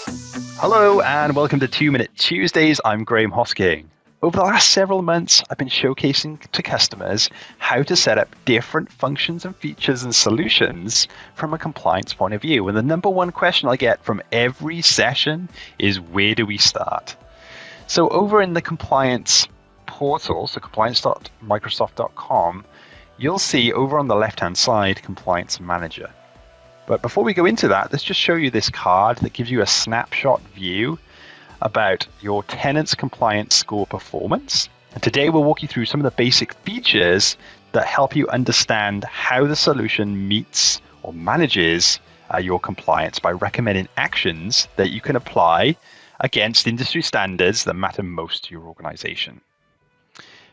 Hello and welcome to 2-Minute Tuesdays. I'm Graham Hosking. Over the last several months, I've been showcasing to customers how to set up different functions and features and solutions from a compliance point of view. And the number one question I get from every session is, where do we start? So over in the compliance portal, so compliance.microsoft.com, you'll see over on the left-hand side, Compliance Manager. But before we go into that, let's just show you this card that gives you a snapshot view about your tenant's compliance score performance. And today we'll walk you through some of the basic features that help you understand how the solution meets or manages your compliance by recommending actions that you can apply against industry standards that matter most to your organization.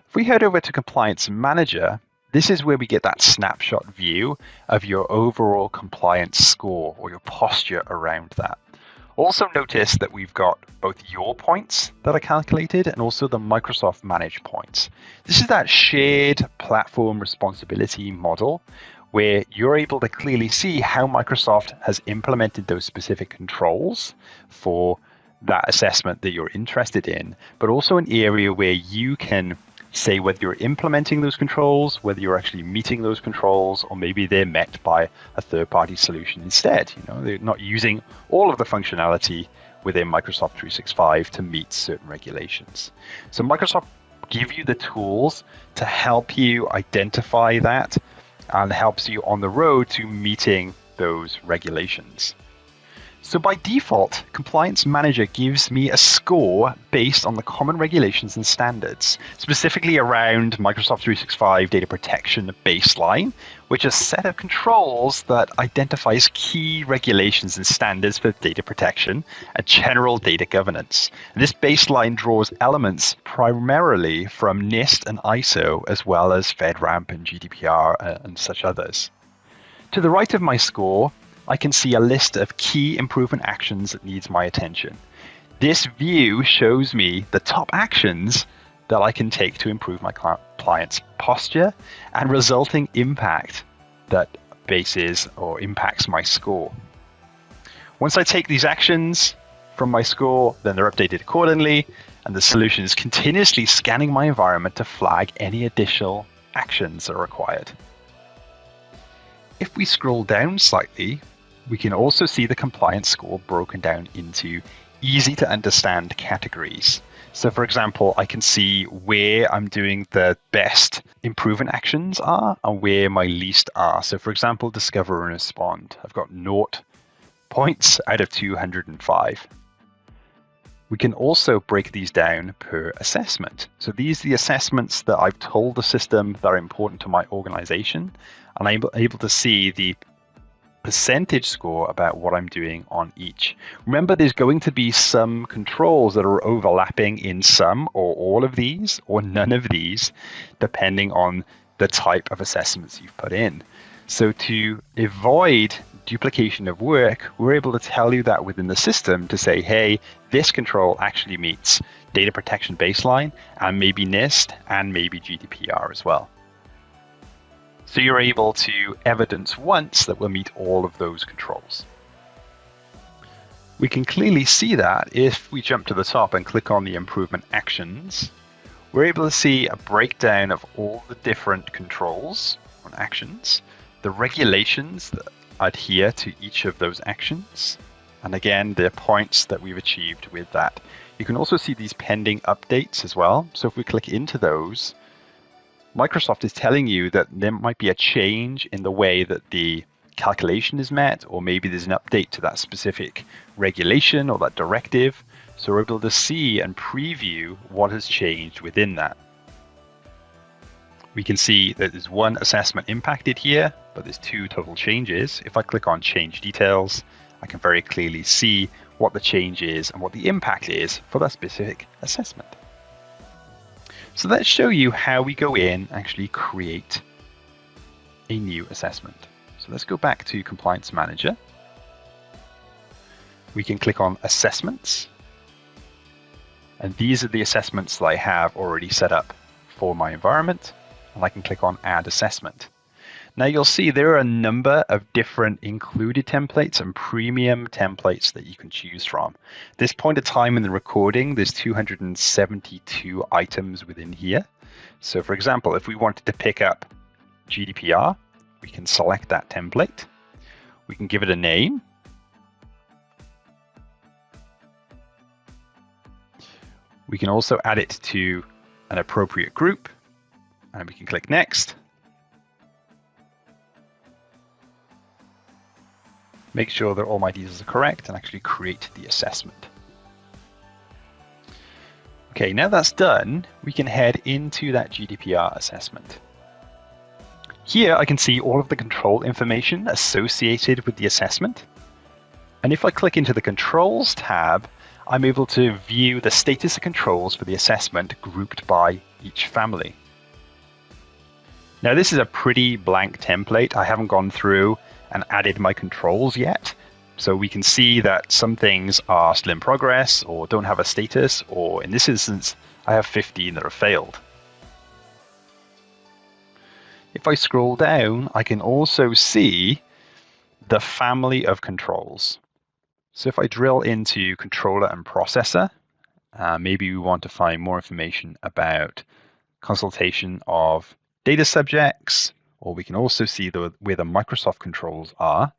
If we head over to Compliance Manager, this is where we get that snapshot view of your overall compliance score or your posture around that. Also notice that we've got both your points that are calculated and also the Microsoft managed points. This is that shared platform responsibility model where you're able to clearly see how Microsoft has implemented those specific controls for that assessment that you're interested in, but also an area where you can say whether you're implementing those controls, whether you're actually meeting those controls, or maybe they're met by a third-party solution instead. They're not using all of the functionality within Microsoft 365 to meet certain regulations. So Microsoft give you the tools to help you identify that and helps you on the road to meeting those regulations. So by default, Compliance Manager gives me a score based on the common regulations and standards, specifically around Microsoft 365 data protection baseline, which is a set of controls that identifies key regulations and standards for data protection and general data governance. And this baseline draws elements primarily from NIST and ISO, as well as FedRAMP and GDPR and such others. To the right of my score, I can see a list of key improvement actions that needs my attention. This view shows me the top actions that I can take to improve my client's posture and resulting impact that bases or impacts my score. Once I take these actions from my score, then they're updated accordingly, and the solution is continuously scanning my environment to flag any additional actions that are required. If we scroll down slightly, we can also see the compliance score broken down into easy to understand categories. So for example, I can see where I'm doing the best improvement actions are and where my least are. So for example, discover and respond. I've got 0 points out of 205. We can also break these down per assessment. So these are the assessments that I've told the system that are important to my organization, and I'm able to see the percentage score about what I'm doing on each. Remember, there's going to be some controls that are overlapping in some or all of these or none of these, depending on the type of assessments you've put in. So to avoid duplication of work, we're able to tell you that within the system to say, hey, this control actually meets data protection baseline and maybe NIST and maybe GDPR as well. So you're able to evidence once that we'll meet all of those controls. We can clearly see that if we jump to the top and click on the improvement actions, we're able to see a breakdown of all the different controls on actions, the regulations that adhere to each of those actions, and again, the points that we've achieved with that. You can also see these pending updates as well. So if we click into those, Microsoft is telling you that there might be a change in the way that the calculation is met, or maybe there's an update to that specific regulation or that directive. So we're able to see and preview what has changed within that. We can see that there's one assessment impacted here, but there's 2 total changes. If I click on change details, I can very clearly see what the change is and what the impact is for that specific assessment. So let's show you how we go in and actually create a new assessment. So let's go back to Compliance Manager. We can click on Assessments. And these are the assessments that I have already set up for my environment. And I can click on Add Assessment. Now you'll see there are a number of different included templates and premium templates that you can choose from. At this point of time in the recording, there's 272 items within here. So for example, if we wanted to pick up GDPR, we can select that template. We can give it a name. We can also add it to an appropriate group, and we can click Next. Make sure that all my details are correct and actually create the assessment. Okay, now that's done, we can head into that GDPR assessment. Here I can see all of the control information associated with the assessment. And if I click into the Controls tab, I'm able to view the status of controls for the assessment grouped by each family. Now this is a pretty blank template. I haven't gone through and added my controls yet. So we can see that some things are still in progress or don't have a status, or in this instance, I have 15 that have failed. If I scroll down, I can also see the family of controls. So if I drill into controller and processor, maybe we want to find more information about consultation of data subjects, or we can also see where the Microsoft controls are.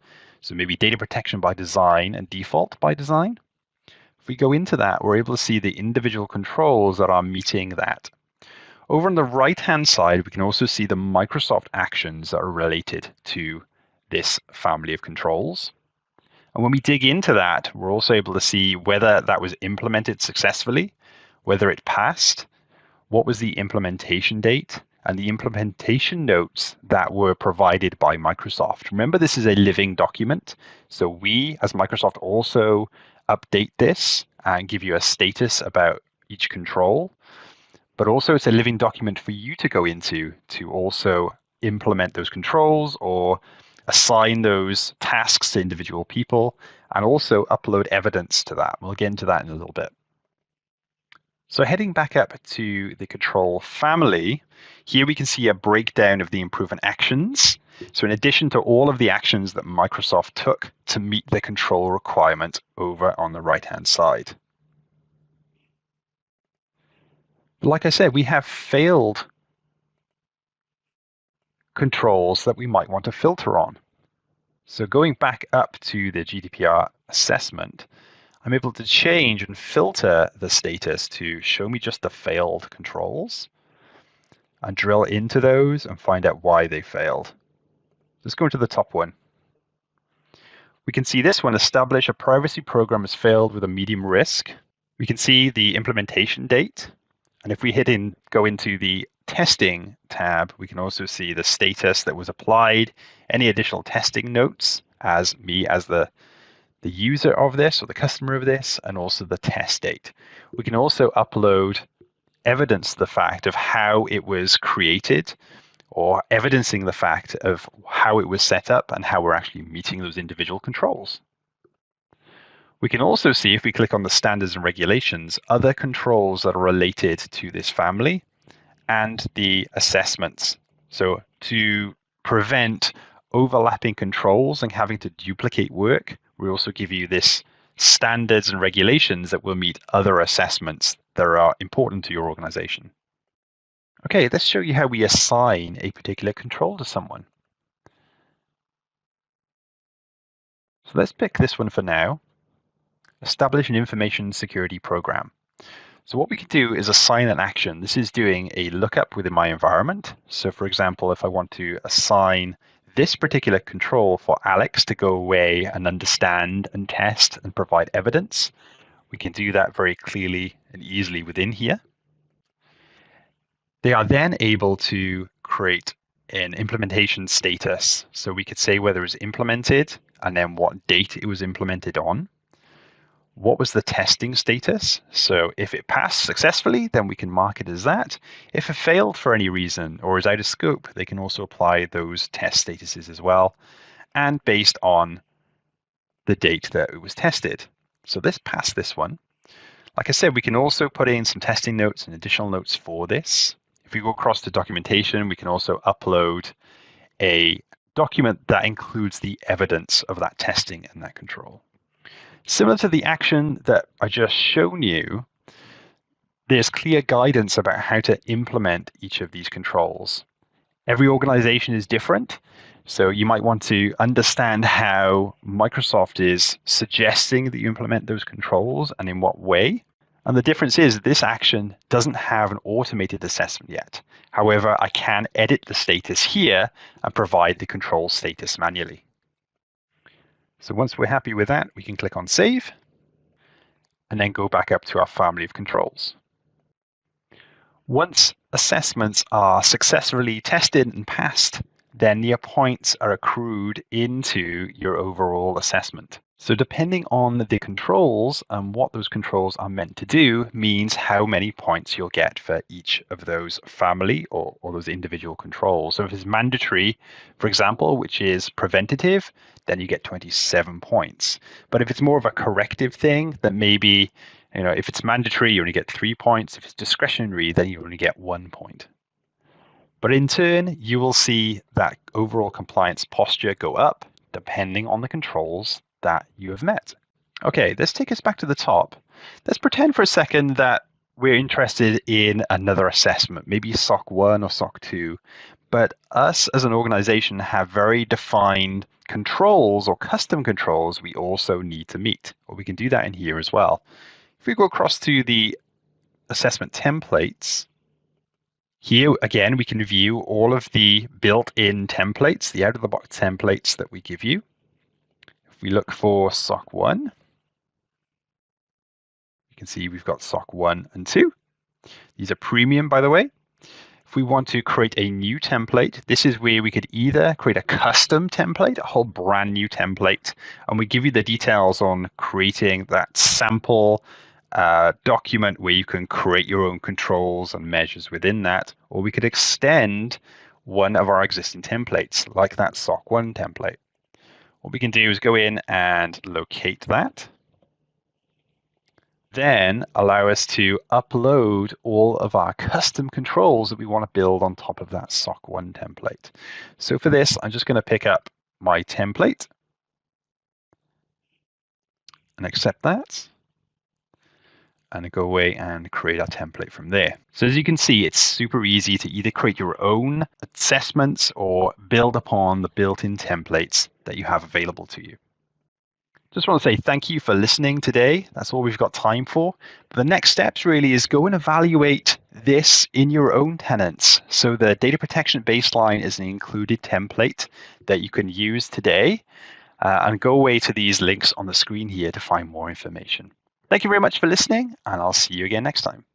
So maybe data protection by design and default by design. If we go into that, we're able to see the individual controls that are meeting that. Over on the right-hand side, we can also see the Microsoft actions that are related to this family of controls. And when we dig into that, we're also able to see whether that was implemented successfully, whether it passed, what was the implementation date, and the implementation notes that were provided by Microsoft. Remember, this is a living document. So we, as Microsoft, also update this and give you a status about each control. But also it's a living document for you to go into to also implement those controls or assign those tasks to individual people and also upload evidence to that. We'll get into that in a little bit. So heading back up to the control family, here we can see a breakdown of the improvement actions. So in addition to all of the actions that Microsoft took to meet the control requirement over on the right-hand side. But like I said, we have failed controls that we might want to filter on. So going back up to the GDPR assessment, I'm able to change and filter the status to show me just the failed controls and drill into those and find out why they failed. Let's go into the top one. We can see this one, establish a privacy program has failed with a medium risk. We can see the implementation date. And if we go into the testing tab, we can also see the status that was applied, any additional testing notes as me as the user of this or the customer of this, and also the test date. We can also upload evidence the fact of how it was created or evidencing the fact of how it was set up and how we're actually meeting those individual controls. We can also see, if we click on the standards and regulations, other controls that are related to this family and the assessments. So to prevent overlapping controls and having to duplicate work, we also give you this standards and regulations that will meet other assessments that are important to your organization. Okay, let's show you how we assign a particular control to someone. So let's pick this one for now. Establish an information security program. So what we can do is assign an action. This is doing a lookup within my environment. So for example, if I want to assign this particular control for Alex to go away and understand and test and provide evidence, we can do that very clearly and easily within here. They are then able to create an implementation status. So we could say whether it was implemented and then what date it was implemented on. What was the testing status? So if it passed successfully, then we can mark it as that. If it failed for any reason or is out of scope, they can also apply those test statuses as well, and based on the date that it was tested. So this passed this one. Like I said, we can also put in some testing notes and additional notes for this. If we go across to documentation, we can also upload a document that includes the evidence of that testing and that control. Similar to the action that I just shown you, there's clear guidance about how to implement each of these controls. Every organization is different, so you might want to understand how Microsoft is suggesting that you implement those controls and in what way. And the difference is this action doesn't have an automated assessment yet. However, I can edit the status here and provide the control status manually. So once we're happy with that, we can click on Save and then go back up to our family of controls. Once assessments are successfully tested and passed, then the points are accrued into your overall assessment. So depending on the controls and what those controls are meant to do means how many points you'll get for each of those family or those individual controls. So if it's mandatory, for example, which is preventative, then you get 27 points. But if it's more of a corrective thing, then maybe, if it's mandatory, you only get 3 points. If it's discretionary, then you only get 1 point. But in turn, you will see that overall compliance posture go up depending on the controls that you have met. Okay, let's take us back to the top. Let's pretend for a second that we're interested in another assessment, maybe SOC 1 or SOC 2, but us as an organization have very defined controls or custom controls we also need to meet. Well, we can do that in here as well. If we go across to the assessment templates, here again, we can view all of the built-in templates, the out-of-the-box templates that we give you. If we look for SOC 1, you can see we've got SOC 1 and 2. These are premium, by the way. If we want to create a new template, this is where we could either create a custom template, a whole brand new template, and we give you the details on creating that sample document where you can create your own controls and measures within that, or we could extend one of our existing templates, like that SOC 1 template. What we can do is go in and locate that, then allow us to upload all of our custom controls that we want to build on top of that SOC 1 template. So for this, I'm just going to pick up my template and accept that, and go away and create our template from there. So as you can see, it's super easy to either create your own assessments or build upon the built-in templates that you have available to you. Just want to say thank you for listening today. That's all we've got time for. But the next steps really is go and evaluate this in your own tenants. So the data protection baseline is an included template that you can use today, and go away to these links on the screen here to find more information. Thank you very much for listening, and I'll see you again next time.